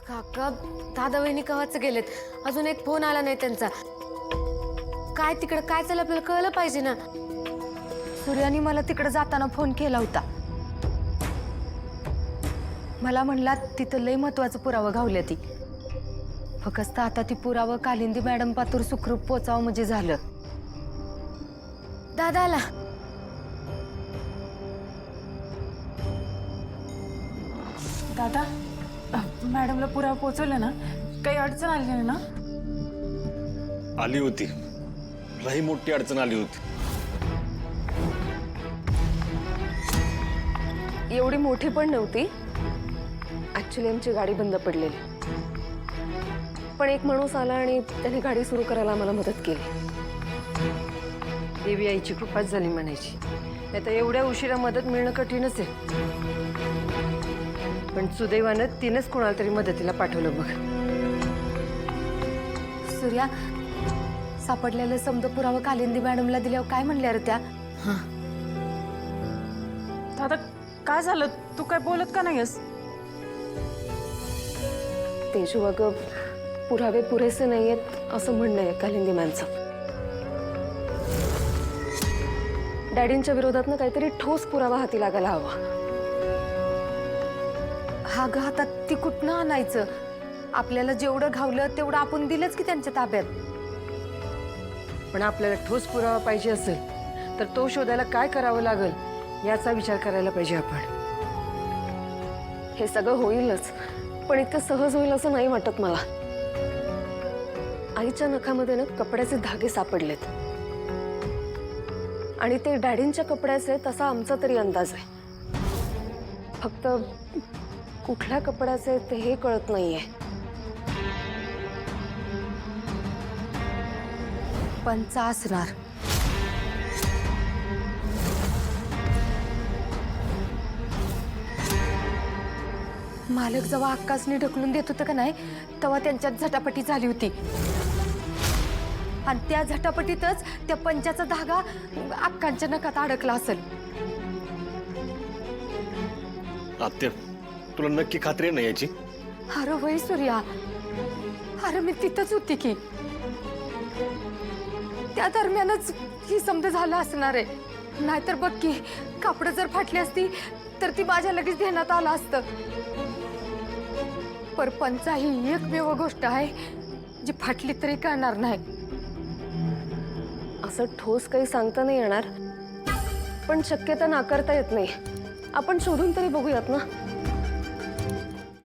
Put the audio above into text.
काका दादा वहिनी कवाच गेलेत, अजून एक फोन आला नाही त्यांचा. काय तिकडे काय चाललं आपल्याला कळलं पाहिजे ना. सूर्याने मला तिकडे जाताना फोन केला होता. मला म्हणला तिथं लय महत्वाचं पुरावा घावल्या ती. फक्त आता ती पुरावा कालिंदी मॅडम पातूर सुखरूप पोचावं म्हणजे झालं. दादा आला. दादा, मॅडमला पुरावा पोचवलं ना? काही अडचण आली नाही ना? आली होती, लई मोठी अडचण आली होती. एवढी मोठी पण नव्हती. ऍक्च्युली आमची गाडी बंद पडलेली, पण एक माणूस आला आणि त्याने गाडी सुरू करायला आम्हाला मदत केली. देवी आईची कृपाच झाली म्हणायची. आता एवढ्या उशिरा मदत मिळणं कठीणच आहे, पण सुदैवानं तिनेच कोणाला तरी मदतीला पाठवलं बघ. सूर्या, सापडलेलं समजा पुरावा कालिंदी मॅडमला दिल्यावर काय म्हणल्या रे त्या? दादा, काय झालं? तू काय बोलत का नाहीस? तेजू अगं, पुरावे पुरेसे नाहीयेत असं म्हणणं आहे कालिंदी मॅमचं. डॅडींच्या विरोधात ना काहीतरी ठोस पुरावा हाती लागायला हवा. हा ग, हातात ती कुठनं आणायचं? आपल्याला जेवढं घावलं तेवढं आपण दिलंच की त्यांच्या ताब्यात. पण आपल्याला ठोस पुरावा पाहिजे असेल तर तो शोधायला काय करावं लागेल याचा विचार करायला पाहिजे आपण. हे सगळं होईलच, पण इतकं सहज होईल असं नाही वाटत मला. आईच्या नखामध्ये ना कपड्याचे धागे सापडलेत आणि ते डॅडींच्या कपड्याचे तसा आमचा तरी अंदाज आहे. फक्त कुठल्या कपड्याचे ते हे कळत नाहीये. पंचा असणार. मालक जेव्हा अक्कासनी ढकलून देत होतं का नाही, तेव्हा त्यांच्यात झटापटी झाली होती आणि त्या झटापटीतच त्या पंचाचा धागा अक्कांच्या नखात अडकला असेल. आत्या, तुला नक्की खात्री नाही याची? अरे वय सूर्या, अरे मी तिथंच होती की. त्या दरम्यानच ही समज झालं असणार आहे. नाहीतर बघ की, कापडं जर फाटली असती तर ती माझ्या लगेच ध्यानात आलं असतं. पर पंचा ही एकमेव गोष्ट आहे जी फाटली तरी कळणार नाही. असं ठोस काही सांगता नाही येणार, पण शक्यता नाकारता येत नाही. आपण शोधून तरी बघूयात ना.